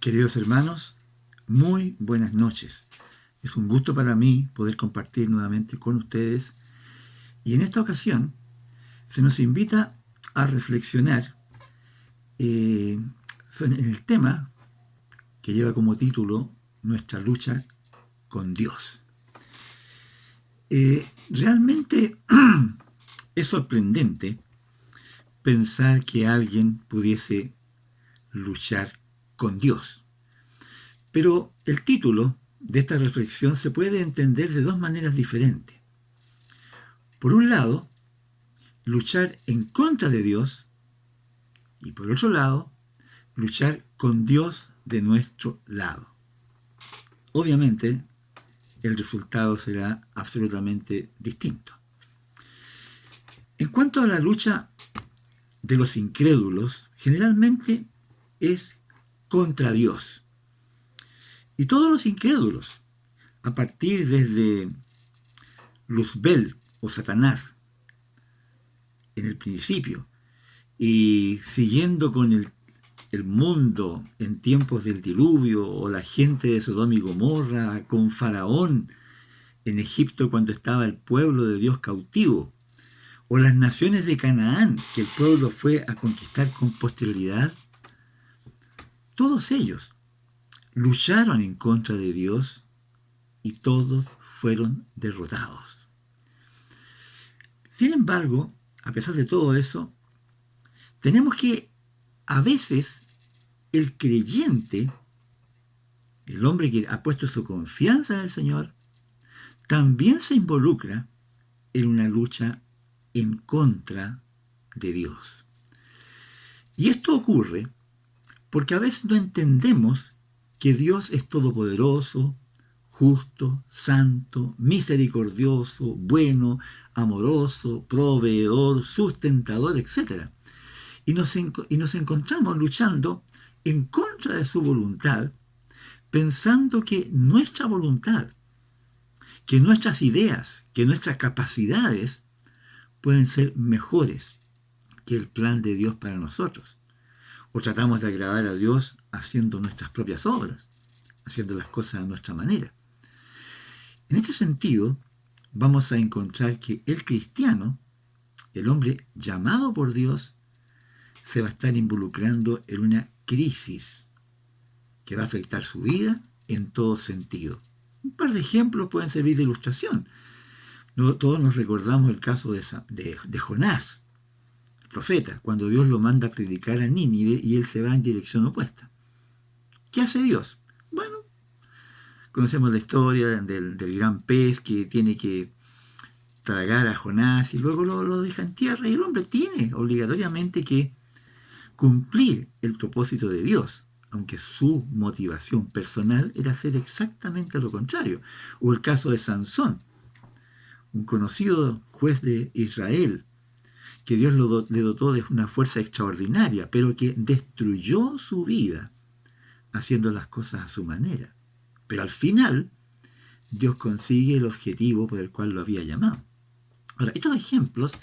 Queridos hermanos, muy buenas noches. Es un gusto para mí poder compartir nuevamente con ustedes y en esta ocasión se nos invita a reflexionar en el tema que lleva como título Nuestra lucha con Dios. Realmente es sorprendente pensar que alguien pudiese luchar con Dios. Pero el título de esta reflexión se puede entender de dos maneras diferentes. Por un lado, luchar en contra de Dios y por otro lado, luchar con Dios de nuestro lado. Obviamente, el resultado será absolutamente distinto. En cuanto a la lucha de los incrédulos, generalmente es contra Dios. Y todos los incrédulos, a partir desde Luzbel o Satanás, en el principio, y siguiendo con el mundo en tiempos del diluvio, o la gente de Sodoma y Gomorra, con Faraón en Egipto cuando estaba el pueblo de Dios cautivo, o las naciones de Canaán, que el pueblo fue a conquistar con posterioridad, todos ellos lucharon en contra de Dios y todos fueron derrotados. Sin embargo, a pesar de todo eso, tenemos que a veces el creyente, el hombre que ha puesto su confianza en el Señor, también se involucra en una lucha en contra de Dios. Y esto ocurre porque a veces no entendemos que Dios es todopoderoso, justo, santo, misericordioso, bueno, amoroso, proveedor, sustentador, etc. Y nos encontramos luchando en contra de su voluntad, pensando que nuestra voluntad, que nuestras ideas, que nuestras capacidades pueden ser mejores que el plan de Dios para nosotros. O tratamos de agradar a Dios haciendo nuestras propias obras, haciendo las cosas a nuestra manera. En este sentido, vamos a encontrar que el cristiano, el hombre llamado por Dios, se va a estar involucrando en una crisis que va a afectar su vida en todo sentido. Un par de ejemplos pueden servir de ilustración. Todos nos recordamos el caso de Jonás, profeta, cuando Dios lo manda a predicar a Nínive y él se va en dirección opuesta. ¿Qué hace Dios? Bueno, conocemos la historia del gran pez que tiene que tragar a Jonás y luego lo deja en tierra, y el hombre tiene obligatoriamente que cumplir el propósito de Dios, aunque su motivación personal era hacer exactamente lo contrario. O el caso de Sansón, un conocido juez de Israel, que Dios le dotó de una fuerza extraordinaria, pero que destruyó su vida haciendo las cosas a su manera. Pero al final, Dios consigue el objetivo por el cual lo había llamado. Ahora, estos ejemplos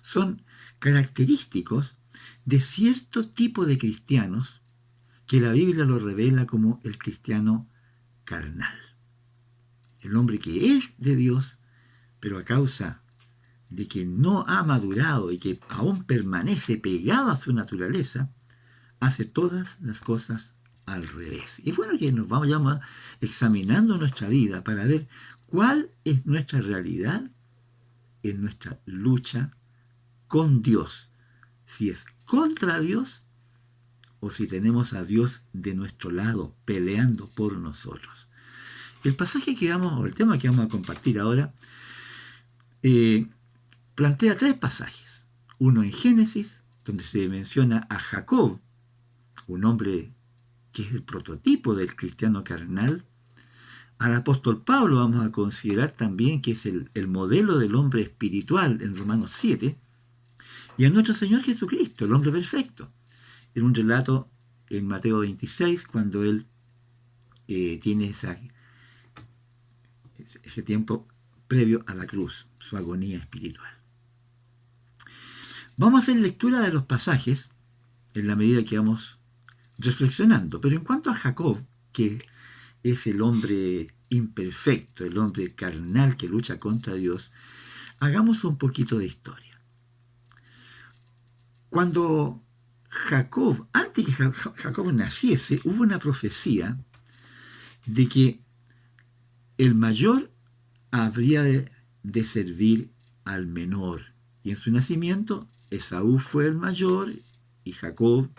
son característicos de cierto tipo de cristianos que la Biblia lo revela como el cristiano carnal. El hombre que es de Dios, pero a causa de que no ha madurado y que aún permanece pegado a su naturaleza, hace todas las cosas al revés. Y es bueno que nos vayamos examinando nuestra vida para ver cuál es nuestra realidad en nuestra lucha con Dios. Si es contra Dios o si tenemos a Dios de nuestro lado peleando por nosotros. El pasaje o el tema que vamos a compartir ahora plantea tres pasajes. Uno en Génesis, donde se menciona a Jacob, un hombre que es el prototipo del cristiano carnal. Al apóstol Pablo vamos a considerar también que es el modelo del hombre espiritual en Romanos 7. Y a nuestro Señor Jesucristo, el hombre perfecto, en un relato en Mateo 26, cuando él tiene ese tiempo previo a la cruz, su agonía espiritual. Vamos a hacer lectura de los pasajes en la medida que vamos reflexionando. Pero en cuanto a Jacob, que es el hombre imperfecto, el hombre carnal que lucha contra Dios, hagamos un poquito de historia. Cuando Jacob, antes que Jacob naciese, hubo una profecía de que el mayor habría de servir al menor. Y en su nacimiento, Esaú fue el mayor y Jacob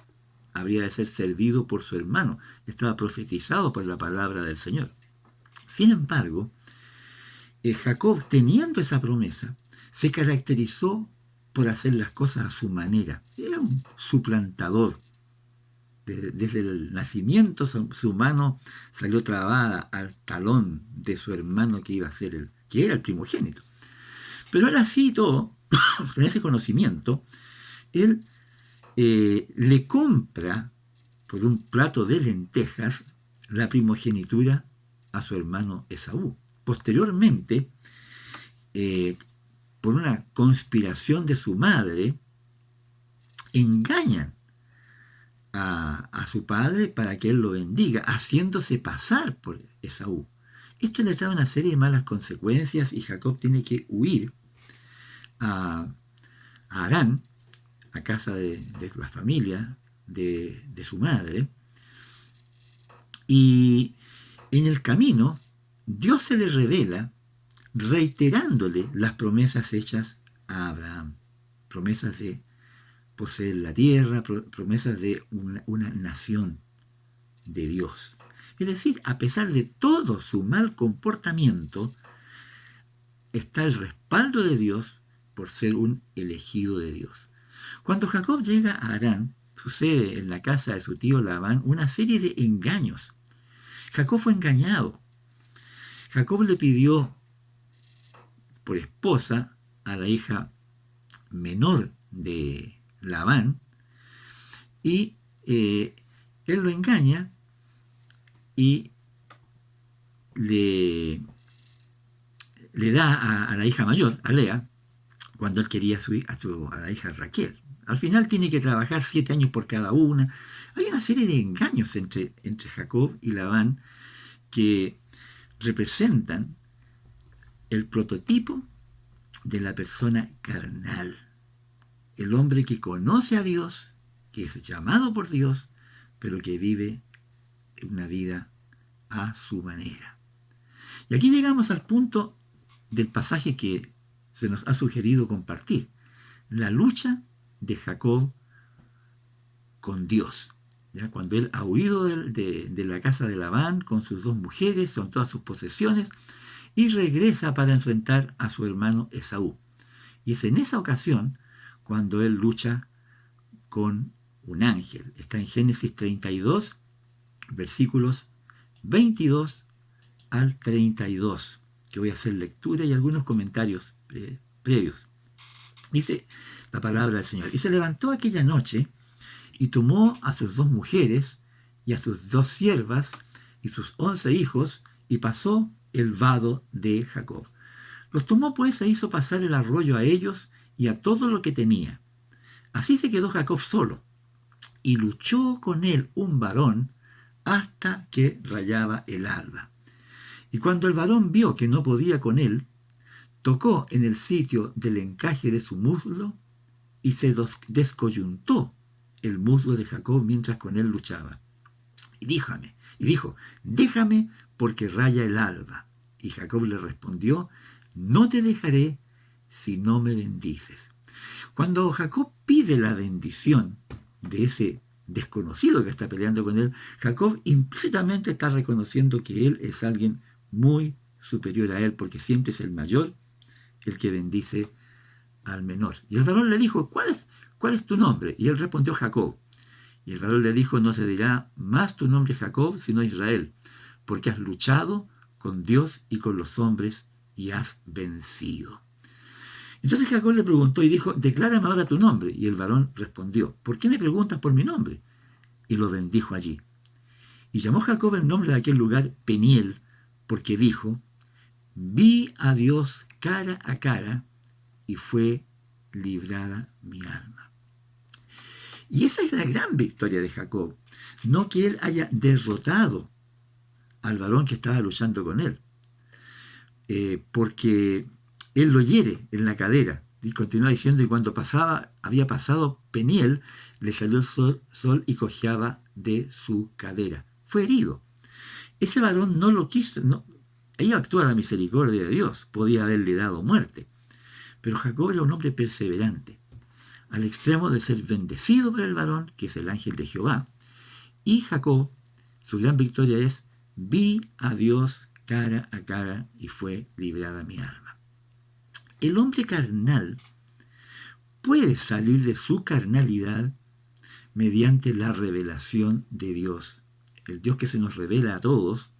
habría de ser servido por su hermano. Estaba profetizado por la palabra del Señor. Sin embargo, Jacob, teniendo esa promesa, se caracterizó por hacer las cosas a su manera. Era un suplantador. Desde el nacimiento su mano salió trabada al talón de su hermano que iba a ser que era el primogénito. Pero él así y todo, con ese conocimiento, él le compra por un plato de lentejas la primogenitura a su hermano Esaú. Posteriormente, por una conspiración de su madre, engañan a su padre para que él lo bendiga, haciéndose pasar por Esaú. Esto le trae una serie de malas consecuencias y Jacob tiene que huir a Harán, a casa de la familia de su madre. Y en el camino, Dios se le revela reiterándole las promesas hechas a Abraham. Promesas de poseer la tierra, promesas de una nación de Dios. Es decir, a pesar de todo su mal comportamiento, está el respaldo de Dios por ser un elegido de Dios. Cuando Jacob llega a Harán, sucede en la casa de su tío Labán una serie de engaños. Jacob fue engañado. Jacob le pidió por esposa a la hija menor de Labán y él lo engaña y le da a la hija mayor, a Lea, cuando él quería a la hija Raquel. Al final tiene que trabajar 7 años por cada una. Hay una serie de engaños entre Jacob y Labán que representan el prototipo de la persona carnal. El hombre que conoce a Dios, que es llamado por Dios, pero que vive una vida a su manera. Y aquí llegamos al punto del pasaje que se nos ha sugerido compartir. La lucha de Jacob con Dios. ¿Ya? Cuando él ha huido de la casa de Labán con sus 2 mujeres, con todas sus posesiones, y regresa para enfrentar a su hermano Esaú. Y es en esa ocasión cuando él lucha con un ángel. Está en Génesis 32, versículos 22 al 32, que voy a hacer lectura y algunos comentarios previos. Dice la palabra del Señor. Y se levantó aquella noche y tomó a sus 2 mujeres y a sus 2 siervas y sus 11 hijos y pasó el vado de Jacob. Los tomó pues e hizo pasar el arroyo a ellos y a todo lo que tenía. Así se quedó Jacob solo, y luchó con él un varón hasta que rayaba el alba. Y cuando el varón vio que no podía con él, tocó en el sitio del encaje de su muslo y se descoyuntó el muslo de Jacob mientras con él luchaba. Y dijo, déjame porque raya el alba. Y Jacob le respondió, no te dejaré si no me bendices. Cuando Jacob pide la bendición de ese desconocido que está peleando con él, Jacob implícitamente está reconociendo que él es alguien muy superior a él, porque siempre es el mayor el que bendice al menor. Y el varón le dijo, ¿cuál es tu nombre? Y él respondió, Jacob. Y el varón le dijo, no se dirá más tu nombre Jacob, sino Israel, porque has luchado con Dios y con los hombres y has vencido. Entonces Jacob le preguntó y dijo, declárame ahora tu nombre. Y el varón respondió, ¿por qué me preguntas por mi nombre? Y lo bendijo allí. Y llamó Jacob el nombre de aquel lugar Peniel, porque dijo, vi a Dios cara a cara y fue librada mi alma. Y esa es la gran victoria de Jacob. No que él haya derrotado al varón que estaba luchando con él, porque él lo hiere en la cadera. Y continúa diciendo, y cuando había pasado Peniel, le salió el sol y cojeaba de su cadera. Fue herido. Ese varón no lo quiso, no, ahí actúa la misericordia de Dios, podía haberle dado muerte. Pero Jacob era un hombre perseverante, al extremo de ser bendecido por el varón, que es el ángel de Jehová. Y Jacob, su gran victoria es, vi a Dios cara a cara y fue librada mi alma. El hombre carnal puede salir de su carnalidad mediante la revelación de Dios. El Dios que se nos revela a todos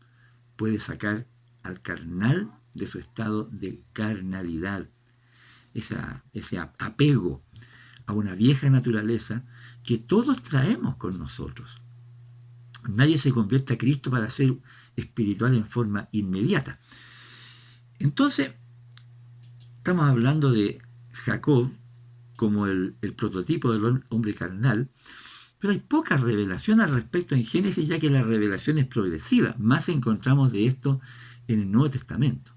puede sacar al carnal de su estado de carnalidad, ese apego a una vieja naturaleza que todos traemos con nosotros. Nadie se convierte a Cristo para ser espiritual en forma inmediata. Entonces, estamos hablando de Jacob como el prototipo del hombre carnal, pero hay poca revelación al respecto en Génesis, ya que la revelación es progresiva. Más encontramos de esto en el Nuevo Testamento.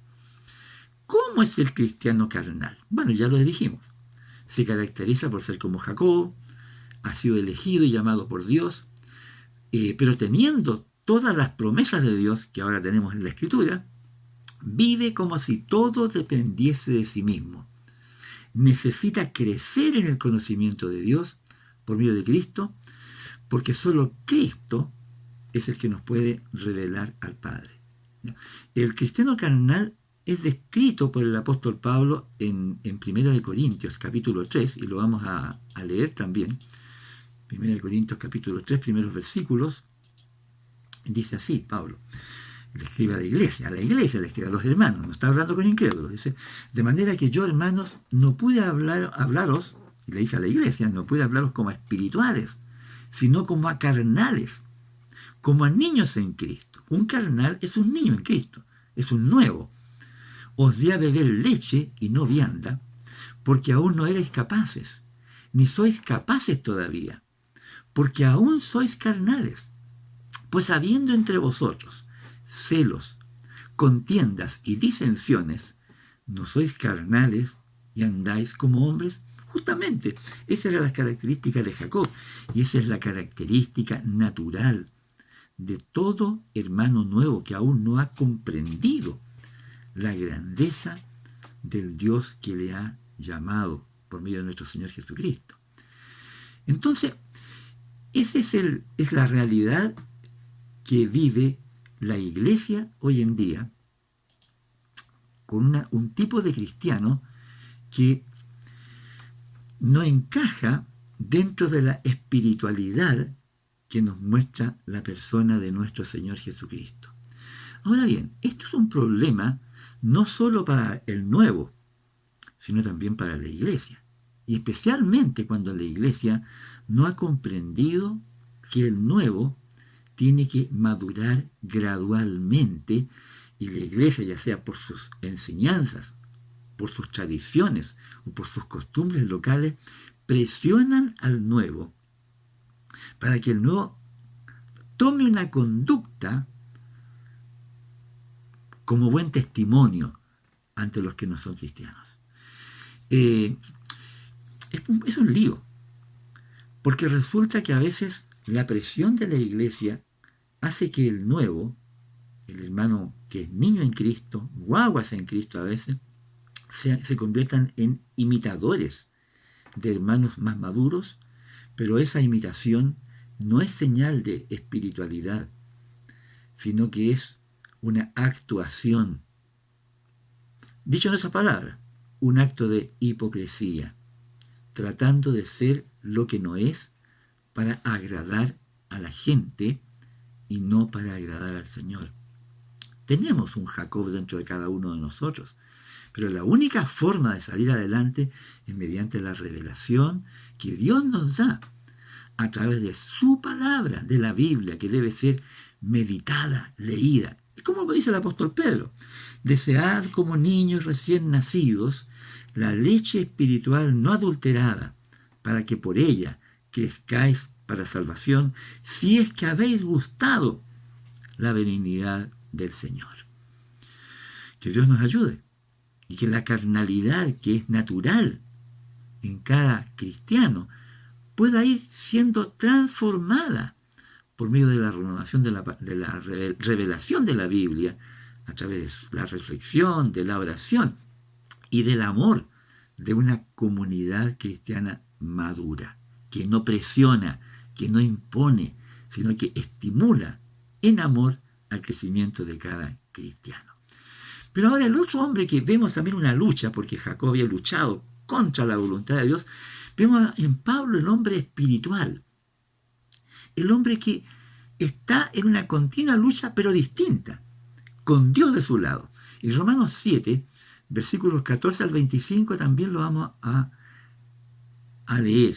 ¿Cómo es el cristiano carnal? Bueno, ya lo dijimos. Se caracteriza por ser como Jacob, ha sido elegido y llamado por Dios, pero teniendo todas las promesas de Dios que ahora tenemos en la Escritura, vive como si todo dependiese de sí mismo. Necesita crecer en el conocimiento de Dios por medio de Cristo, porque solo Cristo es el que nos puede revelar al Padre. El cristiano carnal es descrito por el apóstol Pablo en 1 Corintios capítulo 3, y lo vamos a leer también. 1 Corintios capítulo 3, primeros versículos, dice así Pablo. Le escribe a la iglesia le escribe a los hermanos, no está hablando con incrédulos. Dice, de manera que yo, hermanos, no pude hablaros, y le dice a la iglesia, no pude hablaros como a espirituales, sino como a carnales, como a niños en Cristo. Un carnal es un niño en Cristo, es un nuevo. Os di a beber leche y no vianda, porque aún no erais capaces, ni sois capaces todavía, porque aún sois carnales. Pues habiendo entre vosotros celos, contiendas y disensiones, ¿no sois carnales y andáis como hombres? Justamente, esa era la característica de Jacob, y esa es la característica natural de todo hermano nuevo que aún no ha comprendido la grandeza del Dios que le ha llamado por medio de nuestro Señor Jesucristo. Entonces, esa es la realidad que vive la iglesia hoy en día, con un tipo de cristiano que no encaja dentro de la espiritualidad que nos muestra la persona de nuestro Señor Jesucristo. Ahora bien, esto es un problema no solo para el nuevo, sino también para la iglesia. Y especialmente cuando la iglesia no ha comprendido que el nuevo tiene que madurar gradualmente, y la iglesia, ya sea por sus enseñanzas, por sus tradiciones o por sus costumbres locales, presionan al nuevo para que el nuevo tome una conducta como buen testimonio ante los que no son cristianos. Es un lío, porque resulta que a veces la presión de la iglesia hace que el nuevo, el hermano que es niño en Cristo, guaguas en Cristo a veces, se conviertan en imitadores de hermanos más maduros, pero esa imitación no es señal de espiritualidad, sino que es una actuación. Dicho en esa palabra, un acto de hipocresía, tratando de ser lo que no es para agradar a la gente y no para agradar al Señor. Tenemos un Jacob dentro de cada uno de nosotros, pero la única forma de salir adelante es mediante la revelación que Dios nos da a través de su palabra, de la Biblia, que debe ser meditada, leída. Es como lo dice el apóstol Pedro: desead como niños recién nacidos la leche espiritual no adulterada, para que por ella crezcáis para salvación, si es que habéis gustado la benignidad del Señor. Que Dios nos ayude y que la carnalidad que es natural en cada cristiano pueda ir siendo transformada por medio de la renovación de la revelación de la Biblia, a través de la reflexión, de la oración y del amor de una comunidad cristiana madura, que no presiona, que no impone, sino que estimula en amor al crecimiento de cada cristiano. Pero ahora el otro hombre que vemos también una lucha, porque Jacob había luchado contra la voluntad de Dios, vemos en Pablo el hombre espiritual, el hombre que está en una continua lucha pero distinta, con Dios de su lado. Y Romanos 7, versículos 14 al 25 también lo vamos a leer.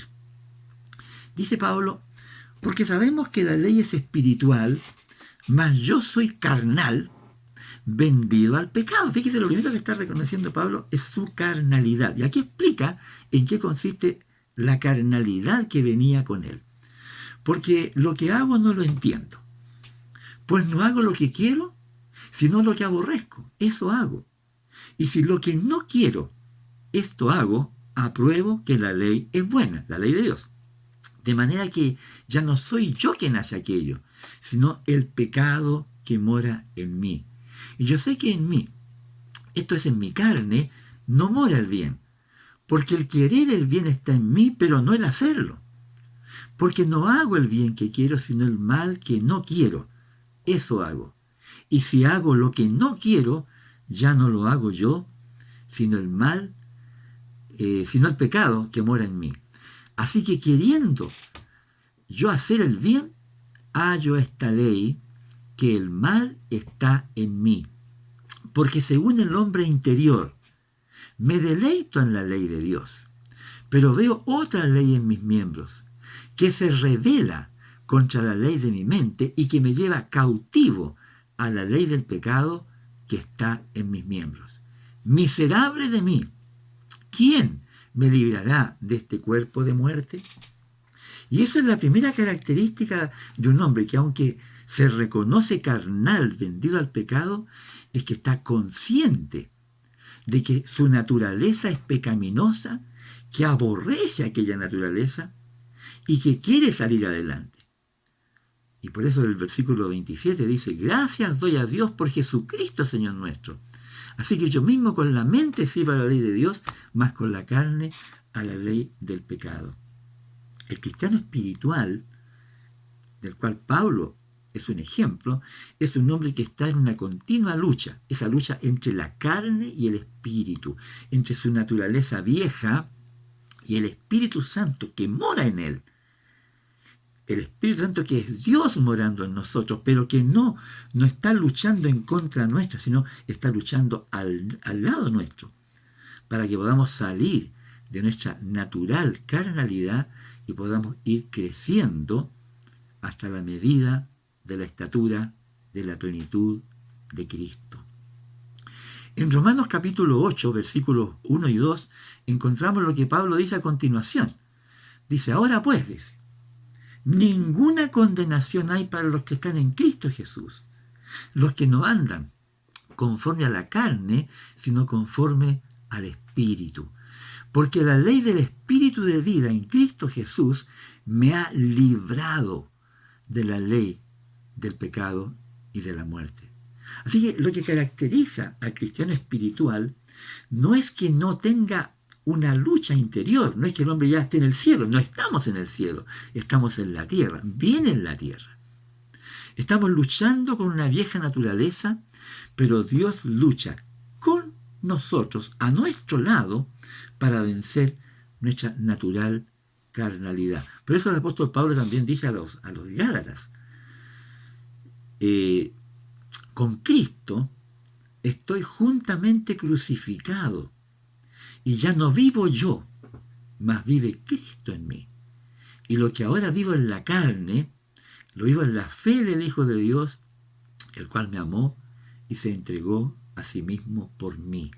Dice Pablo, porque sabemos que la ley es espiritual, mas yo soy carnal, vendido al pecado. Fíjese, lo primero que está reconociendo Pablo es su carnalidad. Y aquí explica en qué consiste la carnalidad que venía con él. Porque lo que hago no lo entiendo. Pues no hago lo que quiero, sino lo que aborrezco. Eso hago. Y si lo que no quiero, esto hago, apruebo que la ley es buena, la ley de Dios. De manera que ya no soy yo quien hace aquello, sino el pecado que mora en mí. Y yo sé que en mí, esto es en mi carne, no mora el bien. Porque el querer el bien está en mí, pero no el hacerlo. Porque no hago el bien que quiero, sino el mal que no quiero. Eso hago. Y si hago lo que no quiero, ya no lo hago yo, sino el mal, sino el pecado que mora en mí. Así que queriendo yo hacer el bien, hallo esta ley, que el mal está en mí. Porque según el hombre interior, me deleito en la ley de Dios, pero veo otra ley en mis miembros, que se revela contra la ley de mi mente y que me lleva cautivo a la ley del pecado que está en mis miembros. Miserable de mí, ¿quién me librará de este cuerpo de muerte? Y esa es la primera característica de un hombre que, aunque se reconoce carnal, vendido al pecado, es que está consciente de que su naturaleza es pecaminosa, que aborrece aquella naturaleza y que quiere salir adelante. Y por eso el versículo 27 dice, gracias doy a Dios por Jesucristo, Señor nuestro. Así que yo mismo con la mente sirvo a la ley de Dios, más con la carne a la ley del pecado. El cristiano espiritual, del cual Pablo es un ejemplo, es un hombre que está en una continua lucha, esa lucha entre la carne y el espíritu, entre su naturaleza vieja y el Espíritu Santo que mora en él. El Espíritu Santo que es Dios morando en nosotros, pero que no está luchando en contra nuestra, sino está luchando al lado nuestro, para que podamos salir de nuestra natural carnalidad y podamos ir creciendo hasta la medida de la estatura de la plenitud de Cristo. En Romanos capítulo 8, versículos 1 y 2, encontramos lo que Pablo dice a continuación. Dice, ahora pues, dice, ninguna condenación hay para los que están en Cristo Jesús, los que no andan conforme a la carne, sino conforme al Espíritu. Porque la ley del Espíritu de vida en Cristo Jesús me ha librado de la ley del pecado y de la muerte. Así que lo que caracteriza al cristiano espiritual no es que no tenga una lucha interior, no es que el hombre ya esté en el cielo, no estamos en el cielo, estamos en la tierra, bien en la tierra. Estamos luchando con una vieja naturaleza, pero Dios lucha con nosotros, a nuestro lado, para vencer nuestra natural carnalidad. Por eso el apóstol Pablo también dice a los Gálatas, con Cristo estoy juntamente crucificado, y ya no vivo yo, mas vive Cristo en mí. Y lo que ahora vivo en la carne, lo vivo en la fe del Hijo de Dios, el cual me amó y se entregó a sí mismo por mí.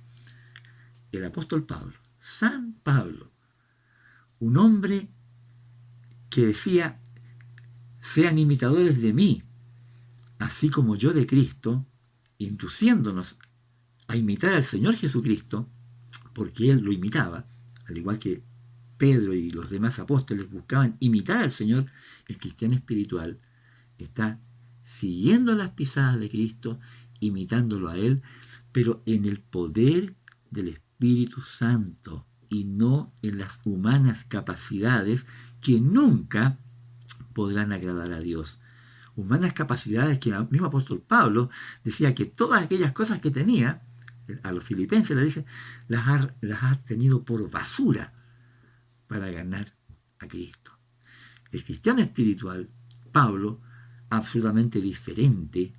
El apóstol Pablo, San Pablo, un hombre que decía, sean imitadores de mí, así como yo de Cristo, induciéndonos a imitar al Señor Jesucristo, porque Él lo imitaba, al igual que Pedro y los demás apóstoles buscaban imitar al Señor. El cristiano espiritual está siguiendo las pisadas de Cristo, imitándolo a Él, pero en el poder del Espíritu Santo y no en las humanas capacidades que nunca podrán agradar a Dios. Humanas capacidades que el mismo apóstol Pablo decía que todas aquellas cosas que tenía, a los filipenses le dice, las ha tenido por basura para ganar a Cristo. El cristiano espiritual, Pablo, absolutamente diferente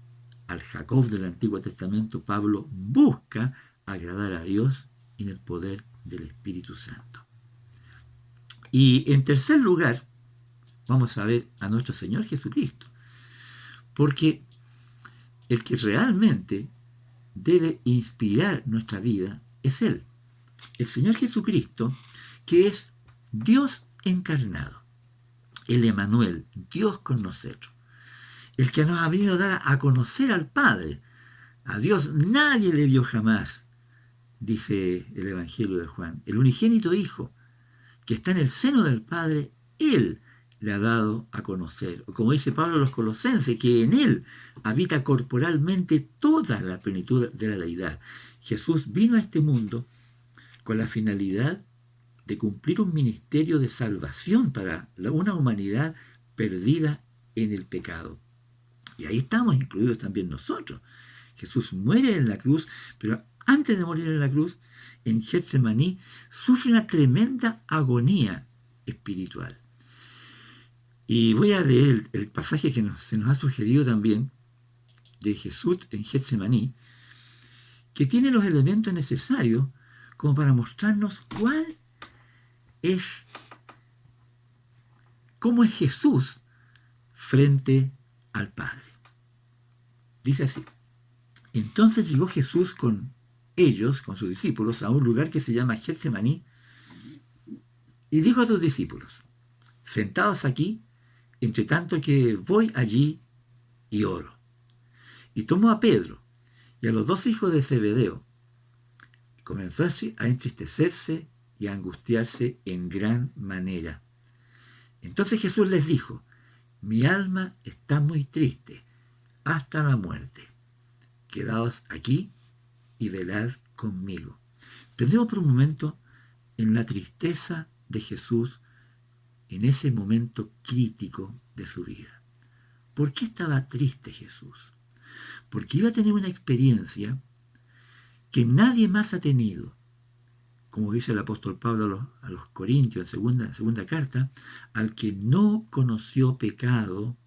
al Jacob del Antiguo Testamento, Pablo busca agradar a Dios en el poder del Espíritu Santo. Y en tercer lugar, vamos a ver a nuestro Señor Jesucristo, porque el que realmente debe inspirar nuestra vida es Él, el Señor Jesucristo, que es Dios encarnado, el Emmanuel, Dios con nosotros, el que nos ha venido a dar a conocer al Padre. A Dios nadie le vio jamás, dice el Evangelio de Juan. El unigénito Hijo, que está en el seno del Padre, Él le ha dado a conocer. Como dice Pablo a los Colosenses, que en Él habita corporalmente toda la plenitud de la deidad. Jesús vino a este mundo con la finalidad de cumplir un ministerio de salvación para una humanidad perdida en el pecado. Y ahí estamos incluidos también nosotros. Jesús muere en la cruz, pero antes de morir en la cruz, en Getsemaní, sufre una tremenda agonía espiritual. Y voy a leer el pasaje que se nos ha sugerido también de Jesús en Getsemaní, que tiene los elementos necesarios como para mostrarnos cómo es Jesús frente al Padre. Dice así: entonces llegó Jesús con ellos, con sus discípulos, a un lugar que se llama Getsemaní, y dijo a sus discípulos: sentados aquí, entre tanto que voy allí y oro. Y tomó a Pedro y a los dos hijos de Zebedeo, y comenzó así a entristecerse y a angustiarse en gran manera. Entonces Jesús les dijo: mi alma está muy triste hasta la muerte. Quedaos aquí y velad conmigo. Pensemos por un momento en la tristeza de Jesús en ese momento crítico de su vida. ¿Por qué estaba triste Jesús? Porque iba a tener una experiencia que nadie más ha tenido. Como dice el apóstol Pablo a los Corintios en segunda carta, al que no conoció pecado,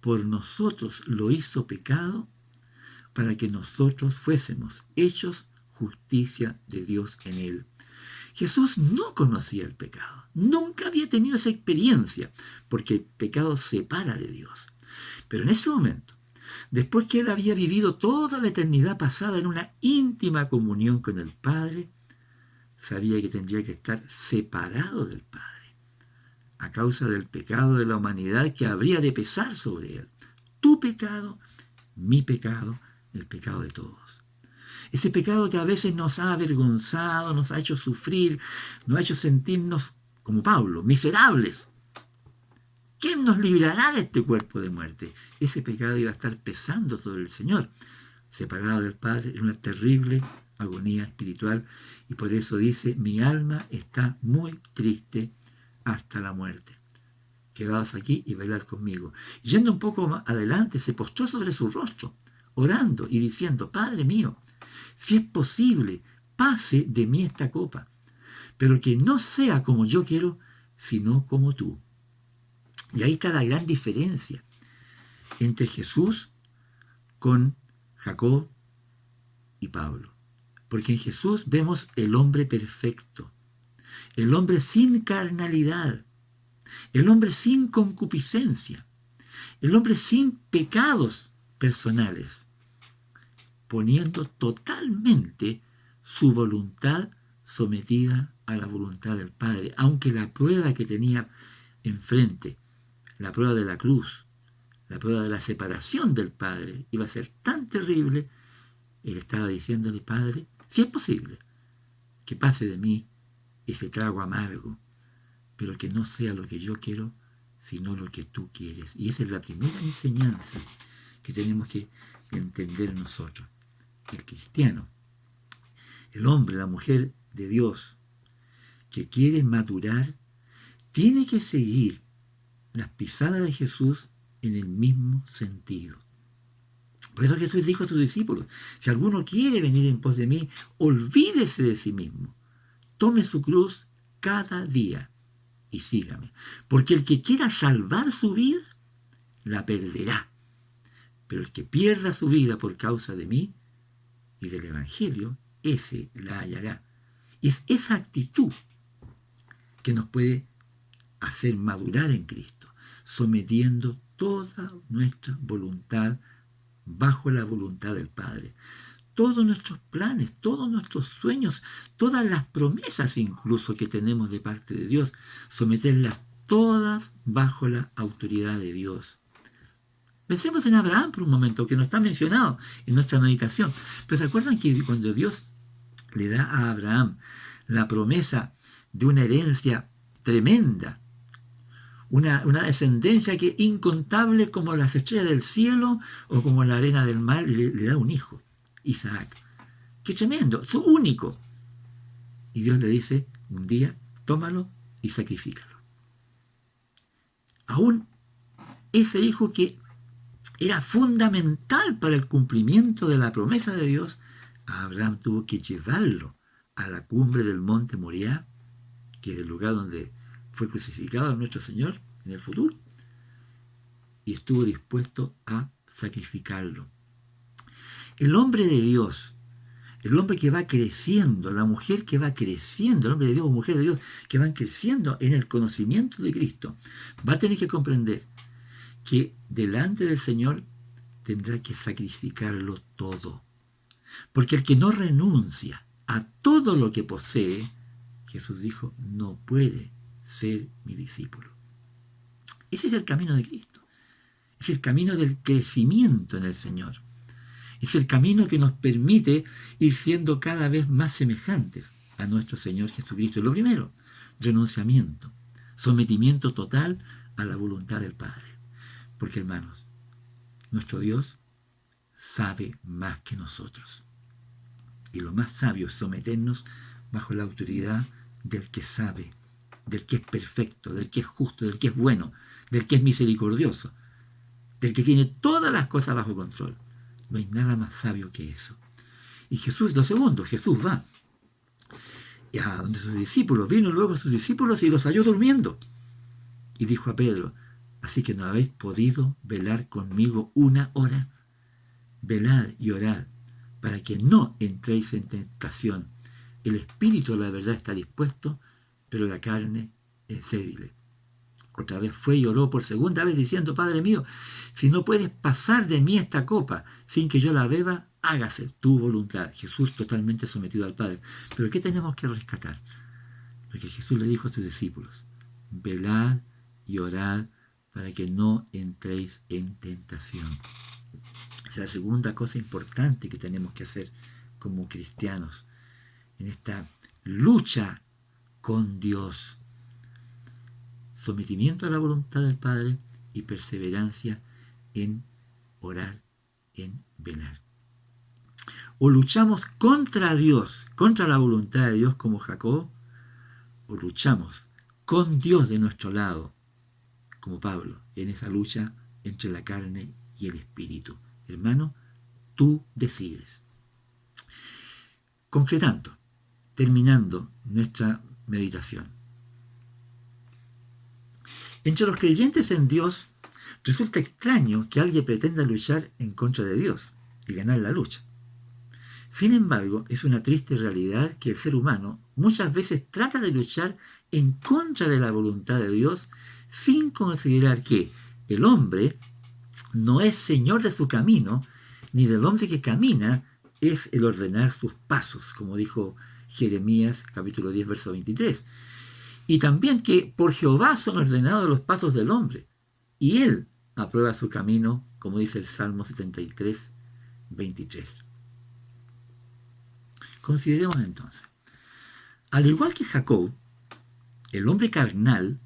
por nosotros lo hizo pecado, para que nosotros fuésemos hechos justicia de Dios en él. Jesús no conocía el pecado, nunca había tenido esa experiencia, porque el pecado separa de Dios. Pero en ese momento, después que él había vivido toda la eternidad pasada en una íntima comunión con el Padre, sabía que tendría que estar separado del Padre, a causa del pecado de la humanidad que habría de pesar sobre él. Tu pecado, mi pecado, el pecado de todos. Ese pecado que a veces nos ha avergonzado, nos ha hecho sufrir, nos ha hecho sentirnos, como Pablo, miserables. ¿Quién nos librará de este cuerpo de muerte? Ese pecado iba a estar pesando sobre el Señor, separado del Padre, en una terrible agonía espiritual. Y por eso dice: mi alma está muy triste hasta la muerte. Quedaos aquí y velad conmigo. Y yendo un poco más adelante, se postró sobre su rostro, orando y diciendo: Padre mío, si es posible, pase de mí esta copa, pero que no sea como yo quiero, sino como tú. Y ahí está la gran diferencia entre Jesús con Jacob y Pablo. Porque en Jesús vemos el hombre perfecto, el hombre sin carnalidad, el hombre sin concupiscencia, el hombre sin pecados personales, poniendo totalmente su voluntad sometida a la voluntad del Padre, aunque la prueba que tenía enfrente la prueba de la cruz, la prueba de la separación del Padre, iba a ser tan terrible, él estaba diciéndole: Padre, si es posible, que pase de mí ese trago amargo, pero que no sea lo que yo quiero, sino lo que tú quieres. Y esa es la primera enseñanza que tenemos que entender nosotros. El cristiano, el hombre, la mujer de Dios, que quiere madurar, tiene que seguir las pisadas de Jesús en el mismo sentido. Por eso Jesús dijo a sus discípulos: si alguno quiere venir en pos de mí, olvídese de sí mismo, tome su cruz cada día y sígame. Porque el que quiera salvar su vida, la perderá. Pero el que pierda su vida por causa de mí y del Evangelio, ese la hallará. Y es esa actitud que nos puede hacer madurar en Cristo, sometiendo toda nuestra voluntad bajo la voluntad del Padre. Todos nuestros planes, todos nuestros sueños, todas las promesas incluso que tenemos de parte de Dios, someterlas todas bajo la autoridad de Dios. Pensemos en Abraham por un momento, que no está mencionado en nuestra meditación. Pero ¿se acuerdan que cuando Dios le da a Abraham la promesa de una herencia tremenda, una descendencia que incontable como las estrellas del cielo o como la arena del mar, le da un hijo, Isaac? ¡Qué tremendo! Su único. Y Dios le dice un día: tómalo y sacrifícalo. Aún ese hijo que era fundamental para el cumplimiento de la promesa de Dios, Abraham tuvo que llevarlo a la cumbre del monte Moriah, que es el lugar donde fue crucificado nuestro Señor en el futuro, y estuvo dispuesto a sacrificarlo. El hombre de Dios, el hombre que va creciendo, la mujer que va creciendo, el hombre de Dios o mujer de Dios que van creciendo en el conocimiento de Cristo, va a tener que comprender que delante del Señor tendrá que sacrificarlo todo. Porque el que no renuncia a todo lo que posee, Jesús dijo, no puede ser mi discípulo. Ese es el camino de Cristo. Es el camino del crecimiento en el Señor. Es el camino que nos permite ir siendo cada vez más semejantes a nuestro Señor Jesucristo. Lo primero, renunciamiento, sometimiento total a la voluntad del Padre. Porque, hermanos, nuestro Dios sabe más que nosotros. Y lo más sabio es someternos bajo la autoridad del que sabe, del que es perfecto, del que es justo, del que es bueno, del que es misericordioso, del que tiene todas las cosas bajo control. No hay nada más sabio que eso. Y Jesús, lo segundo, Jesús va a donde sus discípulos, vino luego a sus discípulos y los halló durmiendo. Y dijo a Pedro: ¿así que no habéis podido velar conmigo una hora? Velad y orad, para que no entréis en tentación. El espíritu de la verdad está dispuesto, pero la carne es débil. Otra vez fue y oró por segunda vez diciendo: Padre mío, si no puedes pasar de mí esta copa sin que yo la beba, hágase tu voluntad. Jesús totalmente sometido al Padre. Pero ¿qué tenemos que rescatar? Porque Jesús le dijo a sus discípulos: velad y orad para que no entréis en tentación. Esa es la segunda cosa importante que tenemos que hacer como cristianos en esta lucha con Dios. Sometimiento a la voluntad del Padre y perseverancia en orar, en velar. O luchamos contra Dios, contra la voluntad de Dios como Jacob, o luchamos con Dios de nuestro lado, como Pablo, en esa lucha entre la carne y el espíritu. Hermano, tú decides. Concretando, terminando nuestra meditación. Entre los creyentes en Dios, resulta extraño que alguien pretenda luchar en contra de Dios y ganar la lucha. Sin embargo, es una triste realidad que el ser humano muchas veces trata de luchar en contra de la voluntad de Dios sin considerar que el hombre no es señor de su camino, ni del hombre que camina es el ordenar sus pasos, como dijo Jeremías capítulo 10, verso 23. Y también que por Jehová son ordenados los pasos del hombre, y Él aprueba su camino, como dice el Salmo 73, 23. Consideremos entonces, al igual que Jacob, el hombre carnal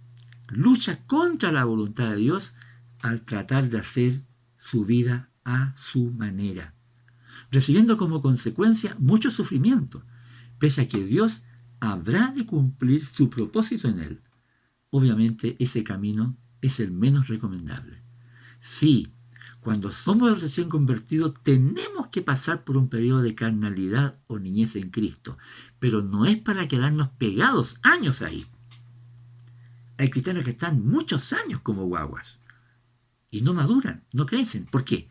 lucha contra la voluntad de Dios al tratar de hacer su vida a su manera, recibiendo como consecuencia mucho sufrimiento, pese a que Dios habrá de cumplir su propósito en él. Obviamente ese camino es el menos recomendable. Sí, cuando somos recién convertidos tenemos que pasar por un periodo de carnalidad o niñez en Cristo, pero no es para quedarnos pegados años ahí. Hay cristianos que están muchos años como guaguas y no maduran, no crecen. ¿Por qué?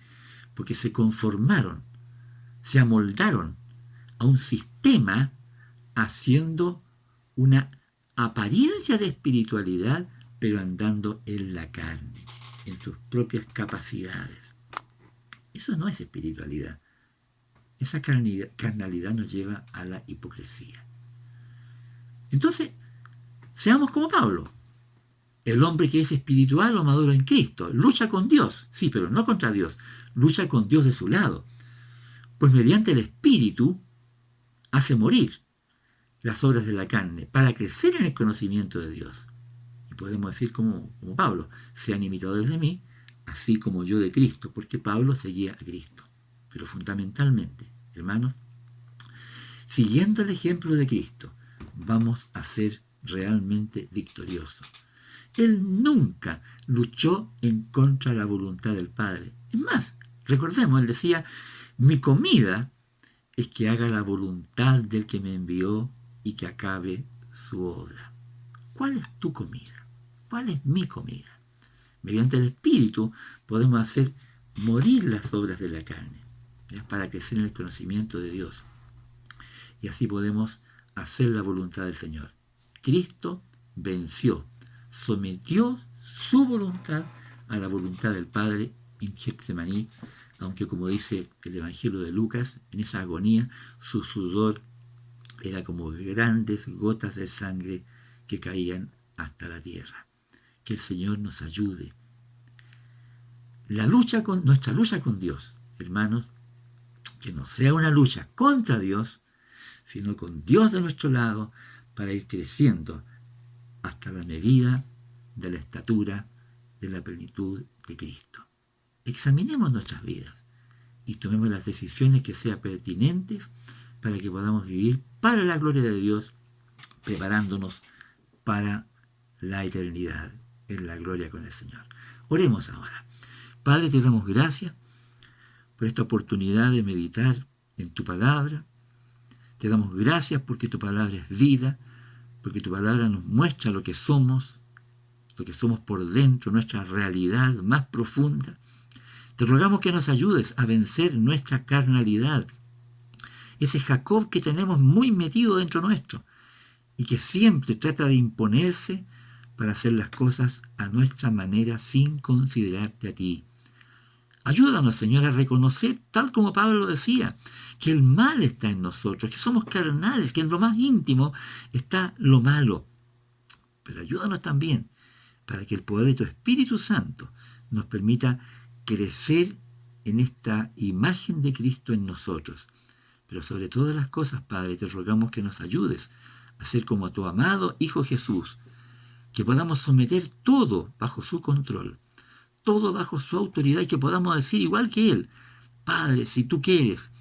Porque se conformaron, se amoldaron a un sistema haciendo una apariencia de espiritualidad, pero andando en la carne, en sus propias capacidades. Eso no es espiritualidad. Esa carnalidad nos lleva a la hipocresía. Entonces, seamos como Pablo. El hombre que es espiritual o maduro en Cristo lucha con Dios, sí, pero no contra Dios, lucha con Dios de su lado. Pues mediante el Espíritu hace morir las obras de la carne para crecer en el conocimiento de Dios. Y podemos decir como Pablo, sean imitadores de mí, así como yo de Cristo, porque Pablo seguía a Cristo. Pero fundamentalmente, hermanos, siguiendo el ejemplo de Cristo, vamos a ser realmente victoriosos. Él nunca luchó en contra de la voluntad del Padre. Es más, recordemos, él decía, mi comida es que haga la voluntad del que me envió y que acabe su obra. ¿Cuál es tu comida? ¿Cuál es mi comida? Mediante el Espíritu podemos hacer morir las obras de la carne, ¿ya? Para crecer en el conocimiento de Dios. Y así podemos hacer la voluntad del Señor. Cristo venció, sometió su voluntad a la voluntad del Padre en Getsemaní, aunque como dice el Evangelio de Lucas, en esa agonía su sudor era como grandes gotas de sangre que caían hasta la tierra. Que el Señor nos ayude. Nuestra lucha con Dios, hermanos, que no sea una lucha contra Dios, sino con Dios de nuestro lado, para ir creciendo hasta la medida de la estatura de la plenitud de Cristo. Examinemos nuestras vidas y tomemos las decisiones que sean pertinentes para que podamos vivir para la gloria de Dios, preparándonos para la eternidad en la gloria con el Señor. Oremos ahora. Padre, te damos gracias por esta oportunidad de meditar en tu palabra. Te damos gracias porque tu palabra es vida, porque tu palabra nos muestra lo que somos por dentro, nuestra realidad más profunda. Te rogamos que nos ayudes a vencer nuestra carnalidad, ese Jacob que tenemos muy metido dentro nuestro y que siempre trata de imponerse para hacer las cosas a nuestra manera sin considerarte a ti. Ayúdanos, Señor, a reconocer, tal como Pablo decía, que el mal está en nosotros, que somos carnales, que en lo más íntimo está lo malo. Pero ayúdanos también para que el poder de tu Espíritu Santo nos permita crecer en esta imagen de Cristo en nosotros. Pero sobre todas las cosas, Padre, te rogamos que nos ayudes a ser como a tu amado Hijo Jesús, que podamos someter todo bajo su control, todo bajo su autoridad y que podamos decir igual que Él, Padre, si tú quieres,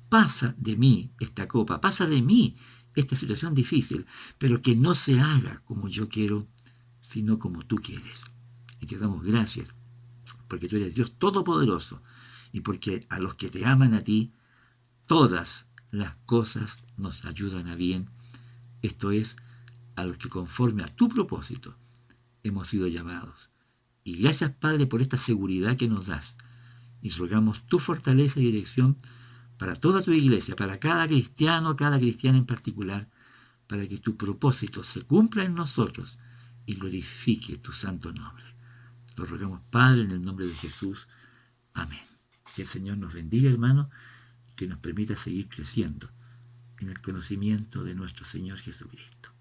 pasa de mí esta copa, pasa de mí esta situación difícil, pero que no se haga como yo quiero, sino como tú quieres. Y te damos gracias, porque tú eres Dios Todopoderoso y porque a los que te aman a ti, todas las cosas nos ayudan a bien. Esto es, a los que conforme a tu propósito hemos sido llamados. Y gracias, Padre, por esta seguridad que nos das. Y rogamos tu fortaleza y dirección para toda tu iglesia, para cada cristiano, cada cristiana en particular, para que tu propósito se cumpla en nosotros y glorifique tu santo nombre. Lo rogamos, Padre, en el nombre de Jesús. Amén. Que el Señor nos bendiga, hermano, y que nos permita seguir creciendo en el conocimiento de nuestro Señor Jesucristo.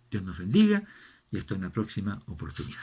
Dios nos bendiga y hasta una próxima oportunidad.